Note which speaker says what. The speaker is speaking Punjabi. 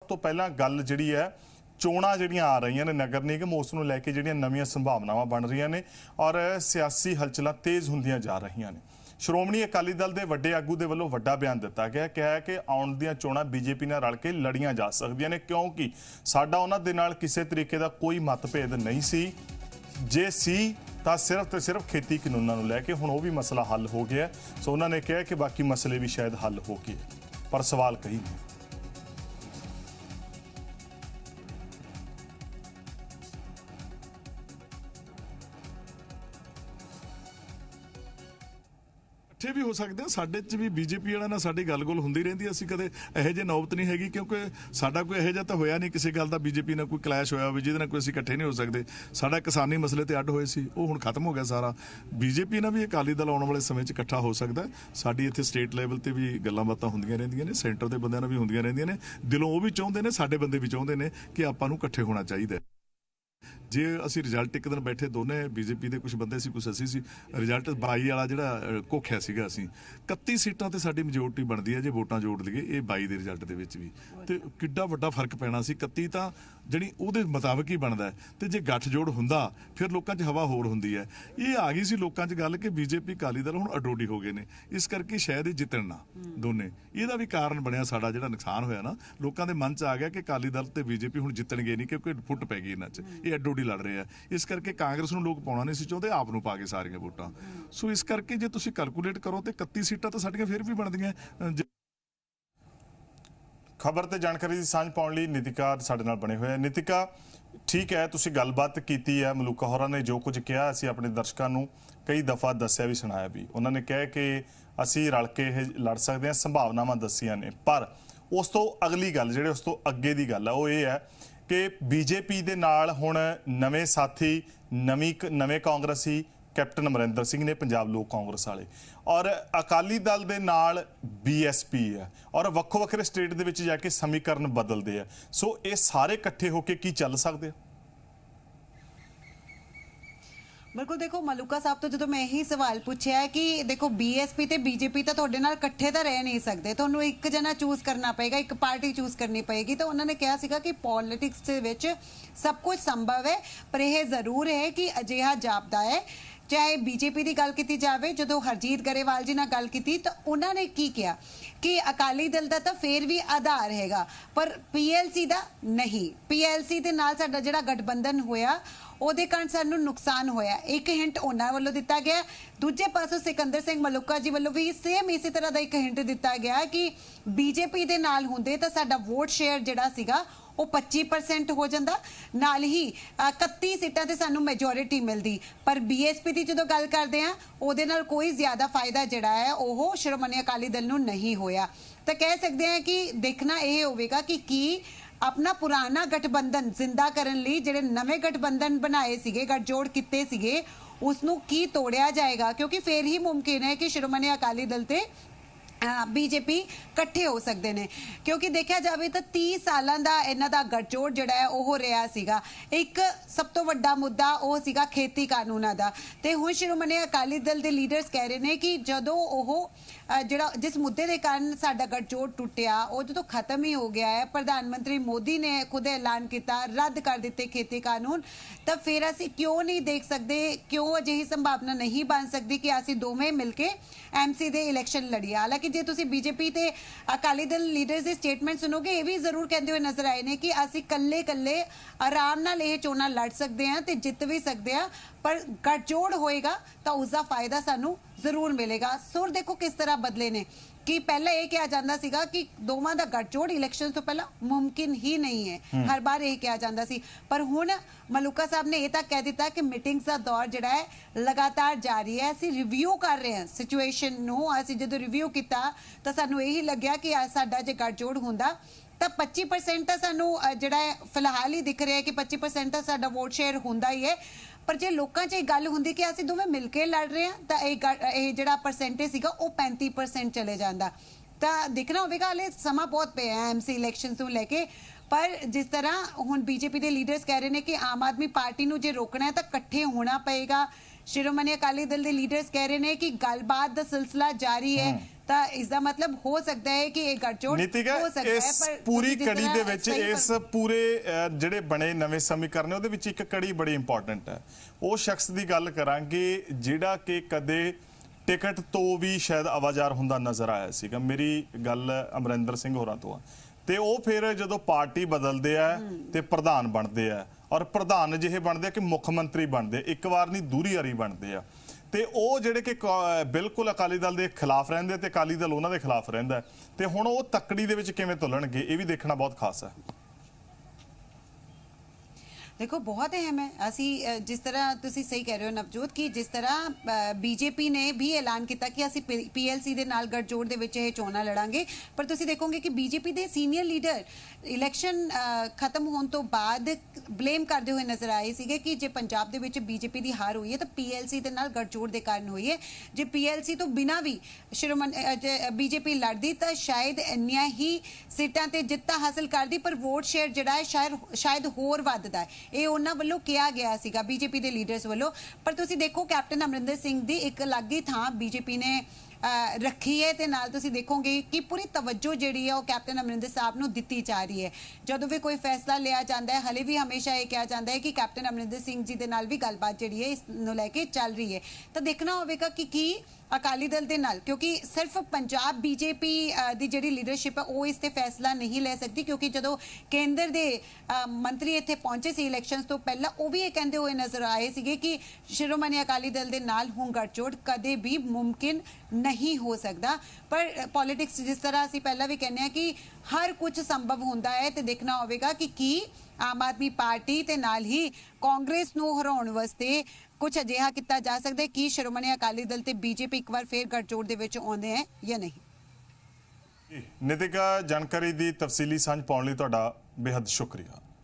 Speaker 1: ਤੋਂ ਪਹਿਲਾਂ ਗੱਲ ਜਿਹੜੀ ਹੈ ਚੋਣਾਂ ਜਿਹੜੀਆਂ ਆ ਰਹੀਆਂ ਨੇ ਨਗਰ ਨਿਗਮ ਉਸ ਨੂੰ ਲੈ ਕੇ ਜਿਹੜੀਆਂ ਨਵੀਆਂ ਸੰਭਾਵਨਾਵਾਂ ਬਣ ਰਹੀਆਂ ਨੇ ਔਰ ਸਿਆਸੀ ਹਲਚਲਾਂ ਤੇਜ਼ ਹੁੰਦੀਆਂ ਜਾ ਰਹੀਆਂ ਨੇ। ਸ਼੍ਰੋਮਣੀ ਅਕਾਲੀ ਦਲ ਦੇ ਵੱਡੇ ਆਗੂ ਦੇ ਵੱਲੋਂ ਵੱਡਾ ਬਿਆਨ ਦਿੱਤਾ ਗਿਆ, ਕਿਹਾ ਹੈ ਕਿ ਆਉਣ ਦੀਆਂ ਚੋਣਾਂ ਬੀਜੇਪੀ ਨਾਲ ਰਲ ਕੇ ਲੜੀਆਂ ਜਾ ਸਕਦੀਆਂ ਨੇ ਕਿਉਂਕਿ ਸਾਡਾ ਉਹਨਾਂ ਦੇ ਨਾਲ ਕਿਸੇ ਤਰੀਕੇ ਦਾ ਕੋਈ ਮਤਭੇਦ ਨਹੀਂ ਸੀ, ਜੇ ਸੀ ਤਾਂ ਸਿਰਫ ਤੇ ਸਿਰਫ ਖੇਤੀ ਕਾਨੂੰਨਾਂ ਨੂੰ ਲੈ ਕੇ। ਹੁਣ ਉਹ ਵੀ ਮਸਲਾ ਹੱਲ ਹੋ ਗਿਆ, ਸੋ ਉਹਨਾਂ ਨੇ ਕਿਹਾ ਕਿ ਬਾਕੀ ਮਸਲੇ ਵੀ ਸ਼ਾਇਦ ਹੱਲ ਹੋ ਗਏ, ਪਰ ਸਵਾਲ ਕਈ ਨੇ।
Speaker 2: इकट्ठे भी हो सकते हैं, साडे च भी बीजेपी वाला ना साडी गल-गुल हुंदी रहिंदी, असीं कदे इहो जे नौबत नहीं हैगी क्योंकि साडा कोई इहो जिहा तां होया नहीं किसी गल दा बीजेपी नाल कोई क्लैश होया होवे जिहदे नाल कोई असीं इकट्ठे नहीं हो सकदे। साडा किसानी मसले ते अड्ड होए सी, ਉਹ ਹੁਣ खत्म हो गया सारा। बीजेपी नाल भी अकाली दल आउण वाले समय च इकट्ठा हो सकदा है। साडी इत्थे स्टेट लैवल ते भी गल्लां बातां हुंदियां रहिंदियां ने, सेंटर दे बंदियां नाल भी हुंदियां रहिंदियां ने, दिलों ਉਹ भी चाहुंदे ने, साडे बंदे भी चाहुंदे ने कि आपां नूं इकट्ठे होना चाहीदा है। जे असी रिजल्ट एक दिन बैठे दोने बीजेपी के कुछ बंदे सी कुछ असी सी, रिजल्ट 22 वाला जिहड़ा घोखिया सीगा असी 31 सीटां ते साडी मेजोरिटी बनदी है जे वोटां जोड़ लईए ये 22 दे रिजल्ट दे विच भी ते किड्डा वड्डा फर्क पैना सी। 31 तां ਜਿਹੜੀ ਉਹਦੇ ਮੁਤਾਬਕ ਹੀ ਬਣਦਾ ਤੇ ਜੇ ਗੱਠਜੋੜ ਹੁੰਦਾ ਫਿਰ ਲੋਕਾਂ 'ਚ ਹਵਾ ਹੋਰ ਹੁੰਦੀ ਹੈ। ਇਹ ਆ ਗਈ ਸੀ ਲੋਕਾਂ 'ਚ ਗੱਲ ਕਿ ਬੀਜੇਪੀ ਅਕਾਲੀ ਦਲ ਹੁਣ ਅਡੋਡੀ ਹੋ ਗਏ ਨੇ, ਇਸ ਕਰਕੇ ਸ਼ਾਇਦ ਇਹ ਜਿੱਤਣ ਨਾ ਦੋਨੇ। ਇਹਦਾ ਵੀ ਕਾਰਨ ਬਣਿਆ ਸਾਡਾ ਜਿਹੜਾ ਨੁਕਸਾਨ ਹੋਇਆ ਨਾ, ਲੋਕਾਂ ਦੇ ਮਨ 'ਚ ਆ ਗਿਆ ਕਿ ਅਕਾਲੀ ਦਲ ਤੇ ਬੀਜੇਪੀ ਹੁਣ ਜਿੱਤਣਗੇ ਨਹੀਂ ਕਿਉਂਕਿ ਫੁੱਟ ਪੈ ਗਈ ਇਹਨਾਂ 'ਚ, ਇਹ ਅਡੋਡੀ ਲੜ ਰਹੇ ਆ। ਇਸ ਕਰਕੇ ਕਾਂਗਰਸ ਨੂੰ ਲੋਕ ਪਾਉਣਾ ਨਹੀਂ ਸੀ ਚਾਹੁੰਦੇ, ਆਪ ਨੂੰ ਪਾ ਕੇ ਸਾਰੀਆਂ ਵੋਟਾਂ। ਸੋ ਇਸ ਕਰਕੇ ਜੇ ਤੁਸੀਂ ਕੈਲਕੂਲੇਟ ਕਰੋ ਤੇ 31 ਸੀਟਾਂ ਤਾਂ ਸਾਡੀਆਂ ਫਿਰ ਵੀ ਬਣਦੀਆਂ।
Speaker 1: खबर ਤੇ ਜਾਣਕਾਰੀ ਦੀ ਸਾਂਝ ਪਾਉਣ ਲਈ ਨੀਤਿਕਾ ਸਾਡੇ ਨਾਲ ਬਣੇ ਹੋਏ। ਨੀਤਿਕਾ, ਠੀਕ ਹੈ, ਤੁਸੀਂ ਗੱਲਬਾਤ ਕੀਤੀ ਹੈ, ਮਲੂਕਾ ਹੋਰਾਂ ਨੇ ਜੋ ਕੁਝ ਕਿਹਾ ਅਸੀਂ ਆਪਣੇ ਦਰਸ਼ਕਾਂ ਨੂੰ ਕਈ ਦਫਾ ਦੱਸਿਆ ਵੀ ਸੁਣਾਇਆ ਵੀ। ਉਹਨਾਂ ਨੇ ਕਿਹਾ ਕਿ ਅਸੀਂ ਰਲ ਕੇ ਇਹ ਲੜ ਸਕਦੇ ਹਾਂ, ਸੰਭਾਵਨਾਵਾਂ ਦੱਸੀਆਂ ਨੇ, ਪਰ ਉਸ ਤੋਂ ਅਗਲੀ ਗੱਲ ਜਿਹੜੇ ਉਸ ਤੋਂ ਅੱਗੇ ਦੀ ਗੱਲ ਹੈ ਉਹ ਇਹ ਹੈ ਕਿ ਬੀਜੇਪੀ ਦੇ ਨਾਲ ਹੁਣ ਨਵੇਂ ਸਾਥੀ ਨਵੇਂ ਕਾਂਗਰਸੀ कैप्टन अमरिंदर सिंह ने पंजाब लोक कांग्रेस वाले और अकाली दल दे नाल BSP है और वक्खो वक्खरे स्टेट दे विच जाके समीकरण बदलते हैं। सो ये सारे इकट्ठे होके की चल सकते हैं?
Speaker 3: बिल्कुल, देखो मलूका साहब तो जो मैं यही सवाल पूछा है कि देखो BSP ते BJP तो तुहाडे नाल इकट्ठे तो रह नहीं सकते, तुहानूं एक जना चूज करना पएगा, एक पार्टी चूज करनी पएगी। तो उन्होंने कहा सीगा कि पॉलिटिक्स दे विच सब कुछ संभव है, पर यह जरूर है कि अजिहा जापदा है। चाहे बीजेपी की गल की जाए, जो हरजीत गरेवाल जी ने गल की तो उन्होंने की किया कि अकाली दल का तो फिर भी आधार हैगा पर PLC का नहीं। PLC के नाल साडा जिहड़ा गठबंधन होया ਉਹਦੇ ਕਾਰਨ ਸਾਨੂੰ ਨੁਕਸਾਨ ਹੋਇਆ। ਇੱਕ ਹਿੰਟ ਉਹਨਾਂ ਵੱਲੋਂ ਦਿੱਤਾ ਗਿਆ, ਦੂਜੇ ਪਾਸੋਂ ਸਿਕੰਦਰ ਸਿੰਘ ਮਲੂਕਾ ਜੀ ਵੱਲੋਂ ਵੀ ਸੇਮ ਇਸੇ ਤਰ੍ਹਾਂ ਦਾ ਇੱਕ ਹਿੰਟ ਦਿੱਤਾ ਗਿਆ ਕਿ BJP ਦੇ ਨਾਲ ਹੁੰਦੇ ਤਾਂ ਸਾਡਾ ਵੋਟ ਸ਼ੇਅਰ ਜਿਹੜਾ ਸੀਗਾ ਉਹ 25% ਹੋ ਜਾਂਦਾ, ਨਾਲ ਹੀ 31 ਸੀਟਾਂ ਤੇ ਸਾਨੂੰ ਮੈਜੋਰਿਟੀ ਮਿਲਦੀ। ਪਰ BSP ਦੀ ਜਦੋਂ ਗੱਲ ਕਰਦੇ ਆ ਉਹਦੇ ਨਾਲ ਕੋਈ ਜ਼ਿਆਦਾ ਫਾਇਦਾ ਜਿਹੜਾ ਹੈ ਉਹ ਸ਼੍ਰੋਮਣੀ ਅਕਾਲੀ ਦਲ ਨੂੰ नहीं ਹੋਇਆ। ਤਾਂ ਕਹਿ ਸਕਦੇ ਆ ਕਿ ਦੇਖਣਾ ਇਹ ਹੋਵੇਗਾ ਕਿ ਕੀ अपना पुराना गठबंधन जिंदा करने लई जिहड़े नवे गठबंधन बनाए सीगे, गठजोड़ किते सीगे, उसनूं की तोड़िया जाएगा क्योंकि फिर ही मुमकिन है कि श्रोमणी अकाली दल ते BJP इकट्ठे हो सकते हैं। क्योंकि देखा जाए तो 30 सालों का इन्हां दा गठजोड़ जिहड़ा है वो रहा सीगा। एक सब तो वड्डा मुद्दा वो सीगा खेती कानूनां दा ते हुण श्रोमणी अकाली दल के लीडर्स कह रहे हैं कि जदों वो जिहड़ा जिस मुद्दे के कारण साडा गठजोड़ टुटिया वो जो खत्म ही हो गया है, प्रधानमंत्री मोदी ने खुद ऐलान किया रद्द कर दिते खेती कानून, तो फिर असीं क्यों नहीं देख सकते, क्यों अजिही संभावना नहीं बन सकती कि असीं दोवें मिलके MC दे इलैक्शन लड़ीए। हालांकि जे तुसीं BJP ते Akali Dal leaders they statement सुनोगे ये भी जरूर कहते हुए नजर आए ने कि असीं कल्ले कल्ले आराम नाल ये चोणां लड़ सकते हैं ते जित भी सकते हैं, पर गठजोड़ होएगा तो उसका फायदा सानू जरूर मिलेगा। सुर देखो किस तरह बदले ने कि पहले ये कहा जाता सीगा कि दोवां दा गठजोड़ इलैक्शन तो पहला मुमकिन ही नहीं है, हर बार यही कहा जाता सी। पर हुण मलूका साहब ने यह तक कह दिता कि मीटिंग्स का दौर जिहड़ा है लगातार जारी है, असीं रिव्यू कर रहे हैं सिचुएशन नूं। असीं जदों रिव्यू किया तो सानू यही लग्या कि साडा जे गठजोड़ हुंदा तो 25% तो सानू जिहड़ा है फिलहाल ही दिख रहा है कि 25% तो साडा वोट शेयर हुंदा ही है। पर जे लोकां 'च गल हुंदी कि असीं दोवें मिल के लड़ रहे हैं तो ये जिहड़ा परसेंटेज सीगा वो 35% चले जांदा। तो देखना होगा, हाले समा बहुत पे है MC इलैक्शन नूं लैके। पर जिस तरह हुण BJP के लीडर्स कह रहे हैं कि आम आदमी पार्टी नूं जे रोकना है तो इकट्ठे होना पएगा। श्रोमणी अकाली दल के लीडर्स कह रहे हैं कि गलबात का सिलसिला जारी है, ਤਾਂ ਇਸ ਦਾ ਮਤਲਬ ਹੋ ਸਕਦਾ ਹੈ ਕਿ ਇਹ ਗੱਠਜੋੜ
Speaker 1: ਨੀਤਿਕਾ
Speaker 3: ਹੋ ਸਕਦਾ ਹੈ।
Speaker 1: ਇਸ
Speaker 3: ਪਰ
Speaker 1: ਪੂਰੀ
Speaker 3: ਤੁਸੀਂ ਜਿਸ
Speaker 1: ਕੜੀ ਦੇ
Speaker 3: ਤਰ੍ਹਾਂ
Speaker 1: ਵਿੱਚ
Speaker 3: ਸਹੀ
Speaker 1: ਇਸ ਪੂਰੇ ਜਿਹੜੇ ਬਣੇ ਨਵੇਂ ਸਮੀਕਰਨ ਨੇ ਉਹਦੇ ਵਿੱਚ ਇੱਕ ਕੜੀ ਬੜੀ ਇੰਪੋਰਟੈਂਟ ਹੈ। ਉਹ ਸ਼ਖਸ ਦੀ ਗੱਲ ਕਰਾਂਗੇ ਜਿਹੜਾ ਕਿ ਕਦੇ ਟਿਕਟ ਤੋਂ ਵੀ ਸ਼ਾਇਦ ਆਵਾਜ਼ਾਰ ਹੁੰਦਾ ਨਜ਼ਰ ਆਇਆ ਸੀਗਾ। ਮੇਰੀ ਗੱਲ ਅਮਰਿੰਦਰ ਸਿੰਘ ਹੋਰਾਂ ਤੋਂ ਆ ਤੇ ਉਹ ਫਿਰ ਜਦੋਂ ਪਾਰਟੀ ਬਦਲਦੇ ਆ ਤੇ ਪ੍ਰਧਾਨ ਬਣਦੇ ਆ ਔਰ ਪ੍ਰਧਾਨ ਜਿਹੇ ਬਣਦੇ ਆ ਕਿ ਮੁੱਖ ਮੰਤਰੀ ਬਣਦੇ, ਇੱਕ ਵਾਰ ਨਹੀਂ ਦੂਹਰੀ ਵਾਰੀ ਬਣਦੇ ਆ ਤੇ ਉਹ ਜਿਹੜੇ ਕਿ ਬਿਲਕੁਲ ਅਕਾਲੀ ਦਲ ਦੇ ਖਿਲਾਫ ਰਹਿੰਦੇ ਤੇ ਅਕਾਲੀ ਦਲ ਉਹਨਾਂ ਦੇ ਖਿਲਾਫ ਰਹਿੰਦਾ ਤੇ ਹੁਣ ਉਹ ਤੱਕੜੀ ਦੇ ਵਿੱਚ ਕਿਵੇਂ ਤੁਲਣਗੇ ਇਹ ਵੀ ਦੇਖਣਾ ਬਹੁਤ ਖਾਸ ਹੈ।
Speaker 3: ਦੇਖੋ ਬਹੁਤ ਅਹਿਮ ਹੈ। ਅਸੀਂ ਜਿਸ ਤਰ੍ਹਾਂ ਤੁਸੀਂ ਸਹੀ ਕਹਿ ਰਹੇ ਹੋ ਨਵਜੋਤ ਕਿ ਜਿਸ ਤਰ੍ਹਾਂ ਬੀਜੇਪੀ ਨੇ ਵੀ ਐਲਾਨ ਕੀਤਾ ਕਿ ਅਸੀਂ ਪੀਐਲਸੀ ਦੇ ਨਾਲ ਗੱਠਜੋੜ ਦੇ ਵਿੱਚ ਇਹ ਚੋਣਾਂ ਲੜਾਂਗੇ, ਪਰ ਤੁਸੀਂ ਦੇਖੋਗੇ ਕਿ ਬੀਜੇਪੀ ਦੇ ਸੀਨੀਅਰ ਲੀਡਰ ਇਲੈਕਸ਼ਨ ਖਤਮ ਹੋਣ ਤੋਂ ਬਾਅਦ ਬਲੇਮ ਕਰਦੇ ਹੋਏ ਨਜ਼ਰ ਆਏ ਸੀਗੇ ਕਿ ਜੇ ਪੰਜਾਬ ਦੇ ਵਿੱਚ ਬੀਜੇਪੀ ਦੀ ਹਾਰ ਹੋਈ ਹੈ ਤਾਂ ਪੀਐਲਸੀ ਦੇ ਨਾਲ ਗੱਠਜੋੜ ਦੇ ਕਾਰਨ ਹੋਈ ਹੈ। ਜੇ ਪੀਐਲਸੀ ਤੋਂ ਬਿਨਾਂ ਵੀ ਬੀਜੇਪੀ ਲੜਦੀ ਤਾਂ ਸ਼ਾਇਦ ਇੰਨੀਆਂ ਹੀ ਸੀਟਾਂ ਤੇ ਜਿੱਤਾਂ ਹਾਸਲ ਕਰਦੀ, ਪਰ ਵੋਟ ਸ਼ੇਅਰ ਜਿਹੜਾ ਹੈ ਸ਼ਾਇਦ ਹੋਰ ਵੱਧਦਾ ਹੈ। ਇਹ ਉਹਨਾਂ ਵੱਲੋਂ ਕਿਹਾ ਗਿਆ ਸੀਗਾ ਬੀਜੇਪੀ ਦੇ ਲੀਡਰਸ ਵੱਲੋਂ। ਪਰ ਤੁਸੀਂ ਦੇਖੋ ਕੈਪਟਨ ਅਮਰਿੰਦਰ ਸਿੰਘ ਦੀ ਇੱਕ ਅਲੱਗ ਹੀ ਥਾਂ ਬੀਜੇਪੀ ਨੇ ਰੱਖੀ ਹੈ ਤੇ ਨਾਲ ਤੁਸੀਂ ਦੇਖੋਗੇ ਕਿ ਪੂਰੀ ਤਵੱਜੋ ਜਿਹੜੀ ਹੈ ਉਹ ਕੈਪਟਨ ਅਮਰਿੰਦਰ ਸਾਹਿਬ ਨੂੰ ਦਿੱਤੀ ਜਾ ਰਹੀ ਹੈ। ਜਦੋਂ ਵੀ ਕੋਈ ਫੈਸਲਾ ਲਿਆ ਜਾਂਦਾ ਹੈ ਹਲੇ ਵੀ ਹਮੇਸ਼ਾ ਇਹ ਕਿਹਾ ਜਾਂਦਾ ਹੈ ਕਿ ਕੈਪਟਨ ਅਮਰਿੰਦਰ ਸਿੰਘ ਜੀ ਦੇ ਨਾਲ ਵੀ ਗੱਲਬਾਤ ਜਿਹੜੀ ਹੈ ਇਸ ਨੂੰ ਲੈ ਕੇ ਚੱਲ ਰਹੀ ਹੈ। ਤਾਂ ਦੇਖਣਾ ਹੋਵੇਗਾ ਕਿ ਕੀ ਅਕਾਲੀ ਦਲ ਦੇ ਨਾਲ, ਕਿਉਂਕਿ ਸਿਰਫ ਪੰਜਾਬ ਬੀਜੇਪੀ ਦੀ ਜਿਹੜੀ ਲੀਡਰਸ਼ਿਪ ਹੈ ਉਹ ਇਸ ਤੇ ਫੈਸਲਾ ਨਹੀਂ ਲੈ ਸਕਦੀ, ਕਿਉਂਕਿ ਜਦੋਂ ਕੇਂਦਰ ਦੇ ਮੰਤਰੀ ਇੱਥੇ ਪਹੁੰਚੇ ਸੀ ਇਲੈਕਸ਼ਨਸ ਤੋਂ ਪਹਿਲਾਂ ਉਹ ਵੀ ਇਹ ਕਹਿੰਦੇ ਹੋਏ ਨਜ਼ਰ ਆਏ ਸੀਗੇ ਕਿ ਸ਼੍ਰੋਮਣੀ ਅਕਾਲੀ ਦਲ ਦੇ ਨਾਲ ਹੁਣ ਗੱਠਜੋੜ ਕਦੇ ਵੀ ਮੁਮਕਿਨ ਨਹੀਂ ਹੋ ਸਕਦਾ। ਪਰ ਪੋਲਿਟਿਕਸ ਜਿਸ ਤਰ੍ਹਾਂ ਅਸੀਂ ਪਹਿਲਾਂ ਵੀ ਕਹਿੰਦੇ ਹਾਂ ਕਿ ਹਰ ਕੁਝ ਸੰਭਵ ਹੁੰਦਾ ਹੈ ਤੇ ਦੇਖਣਾ ਹੋਵੇਗਾ ਕਿ ਕੀ ਆਮ ਆਦਮੀ ਪਾਰਟੀ ਤੇ ਨਾਲ ਹੀ ਕਾਂਗਰਸ ਨੂੰ ਹਰਾਉਣ ਵਾਸਤੇ ਕੁਝ ਅਜਿਹਾ ਕੀਤਾ ਜਾ ਸਕਦਾ ਹੈ ਕਿ ਸ਼੍ਰੋਮਣੀ ਅਕਾਲੀ ਦਲ ਤੇ ਬੀਜੇਪੀ ਇੱਕ ਵਾਰ ਫੇਰ ਗੱਠਜੋੜ ਦੇ ਵਿੱਚ ਆਉਂਦੇ ਹੈ ਜਾਂ ਨਹੀਂ।
Speaker 1: ਨਿਤਿਕਾ, ਜਾਣਕਾਰੀ ਦੀ ਤਫਸੀਲੀ ਸਾਂਝ ਪਾਉਣ ਲਈ ਤੁਹਾਡਾ ਬੇਹੱਦ ਸ਼ੁਕਰੀਆ।